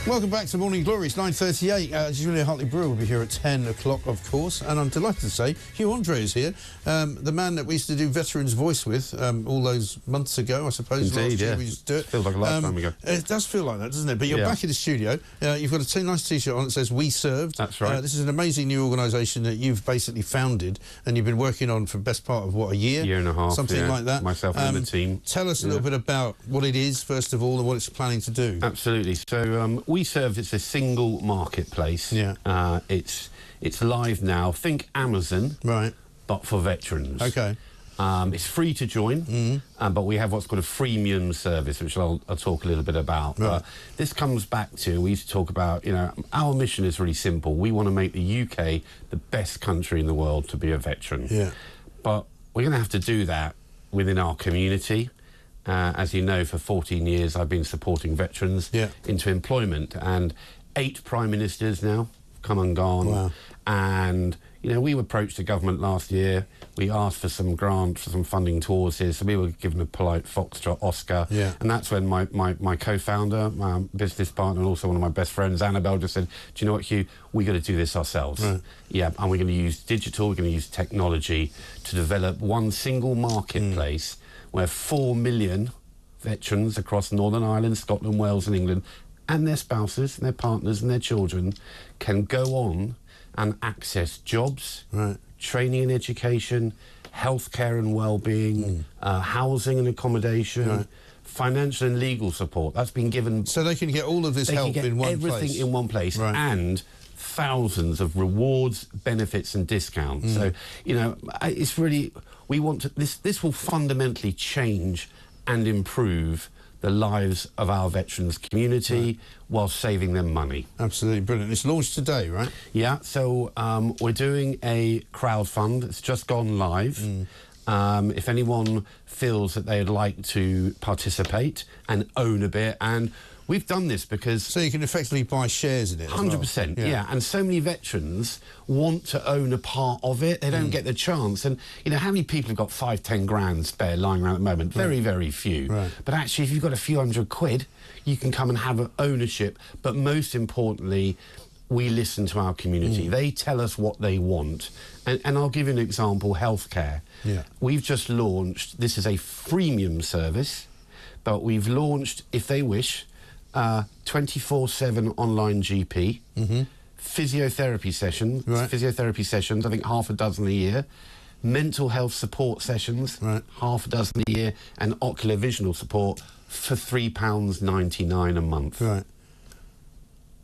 Welcome back to Morning Glory. It's 9:38. Julia Hartley-Brewer will be here at 10 o'clock, of course. And I'm delighted to say Hugh Andre is here, the man that we used to do Veterans Voice with all those months ago, I suppose. Indeed, yeah. We used to do it. Feels like a lifetime ago. It does feel like that, doesn't it? But you're back in the studio. You've got a nice T-shirt on that says weServed. That's right. This is an amazing new organisation that you've basically founded and you've been working on for the best part of, what, a year? Year and a half, something like that. Myself and the team. Tell us a little bit about what it is, first of all, and what it's planning to do. Absolutely. So weServed, it's a single marketplace. Yeah. It's live now. Think Amazon, right? But for veterans. Okay. It's free to join, but we have what's called a freemium service, which I'll talk a little bit about. Right. This comes back to, we used to talk about, our mission is really simple. We want to make the UK the best country in the world to be a veteran. Yeah. But we're going to have to do that within our community. As you know, for 14 years, I've been supporting veterans into employment, and 8 prime ministers now come and gone. Wow. And we approached the government last year. We asked for some grant, for some funding towards this. So we were given a polite foxtrot Oscar. Yeah. And that's when my co-founder, my business partner, and also one of my best friends, Annabelle, just said, do you know what, Hugh? We're going to do this ourselves. Right. Yeah, and we're going to use digital, we're going to use technology to develop one single marketplace where 4 million veterans across Northern Ireland, Scotland, Wales and England, and their spouses and their partners and their children can go on and access jobs, training and education, healthcare and well-being, housing and accommodation, financial and legal support. That's been given. So they can get all of this help in one place. Everything in one place, and thousands of rewards, benefits and discounts. So, it's really, we want to, this will fundamentally change and improve the lives of our veterans community while saving them money. Absolutely brilliant. It's launched today, right? Yeah, so we're doing a crowdfund. It's just gone live. If anyone feels that they'd like to participate and own a bit, and we've done this because... So you can effectively buy shares in it 100%, yeah. And so many veterans want to own a part of it. They don't get the chance. And, how many people have got 5, 10 grand spare lying around at the moment? Very, very few. Right. But actually, if you've got a few £100, you can come and have ownership. But most importantly, we listen to our community. They tell us what they want. And I'll give you an example, healthcare. Yeah. We've just launched, this is a freemium service, but we've launched, if they wish, 24/7 online GP, physiotherapy sessions, I think half a dozen a year, mental health support sessions, half a dozen a year, and ocular visual support for £3.99 a month. Right.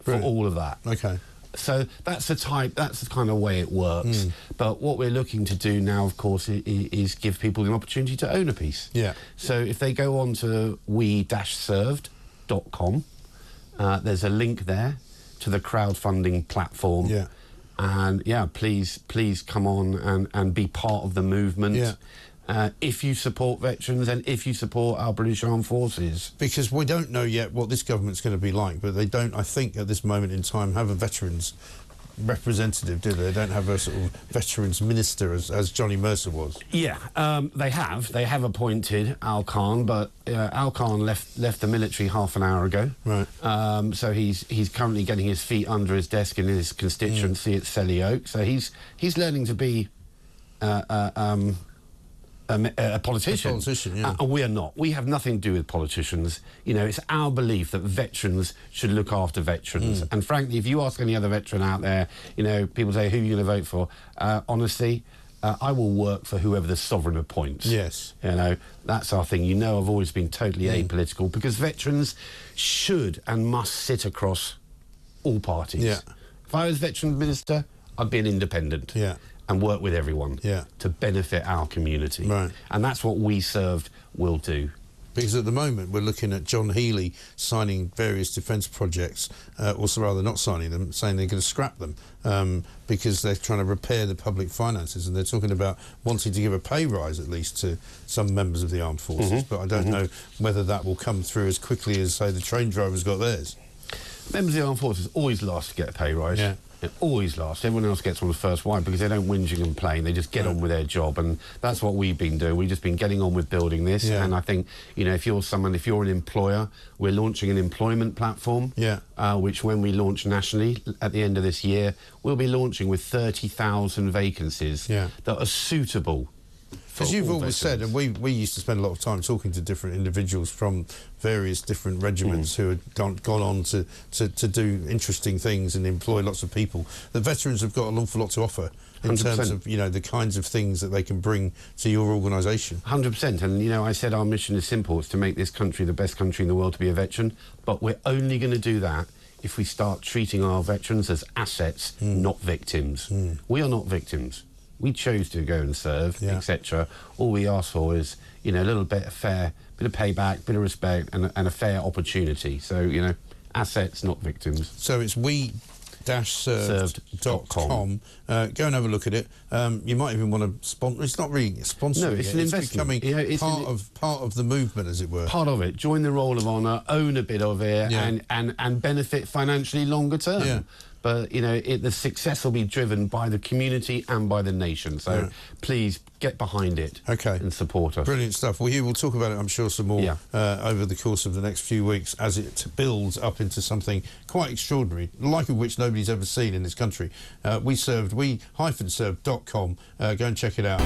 For all of that. Okay. So that's the kind of way it works. But what we're looking to do now, of course, is give people the opportunity to own a piece. Yeah. So if they go on to we-served.com, there's a link there to the crowdfunding platform. Yeah. And please come on and be part of the movement. Yeah. If you support veterans and if you support our British Armed Forces. Because we don't know yet what this government's going to be like, but they don't, I think, at this moment in time, have a veterans representative, do they? They don't have a sort of veterans minister as Johnny Mercer was. Yeah, they have appointed Al Khan, but Al Khan left the military half an hour ago. Right. So he's currently getting his feet under his desk in his constituency at Selly Oak. So he's learning to be a politician. A politician, yeah. And we are not. We have nothing to do with politicians. It's our belief that veterans should look after veterans. And frankly, if you ask any other veteran out there, people say, who are you going to vote for? Honestly, I will work for whoever the sovereign appoints. Yes. That's our thing. I've always been totally apolitical because veterans should and must sit across all parties. Yeah. If I was Veterans Minister, I'd be an independent. Yeah. And work with everyone to benefit our community. Right. And that's what weServed will do. Because at the moment we're looking at John Healey signing various defence projects, also rather not signing them, saying they're going to scrap them because they're trying to repair the public finances, and they're talking about wanting to give a pay rise at least to some members of the armed forces. But I don't know whether that will come through as quickly as, say, the train drivers got theirs. Members of the armed forces always last to get a pay rise. Yeah. It always lasts. Everyone else gets one first. Why? Because they don't whinge and complain. They just get on with their job, and that's what we've been doing. We've just been getting on with building this. Yeah. And I think, you know, if you're an employer, we're launching an employment platform. Yeah. Which, when we launch nationally at the end of this year, we'll be launching with 30,000 vacancies that are suitable. As you've always said, and we used to spend a lot of time talking to different individuals from various different regiments who had gone on to do interesting things and employ lots of people. The veterans have got an awful lot to offer in 100%. terms of, you know, the kinds of things that they can bring to your organisation. 100%. And, you know, I said our mission is simple. It's to make this country the best country in the world to be a veteran. But we're only going to do that if we start treating our veterans as assets, not victims. We are not victims. We chose to go and serve, etc. All we ask for is, you know, a little bit of payback, bit of respect, and a fair opportunity. So, you know, assets, not victims. So it's weServed.com. Go and have a look at it. You might even want to sponsor. It's not really sponsoring. No, it's an investment. Becoming it's part of the movement, as it were. Part of it. Join the Roll of Honour, own a bit of it, and benefit financially longer term. Yeah. But, you know, the success will be driven by the community and by the nation. So please get behind it and support us. Brilliant stuff. Well, we'll talk about it, I'm sure, some more over the course of the next few weeks as it builds up into something quite extraordinary, the like of which nobody's ever seen in this country. weServed.com. Go and check it out.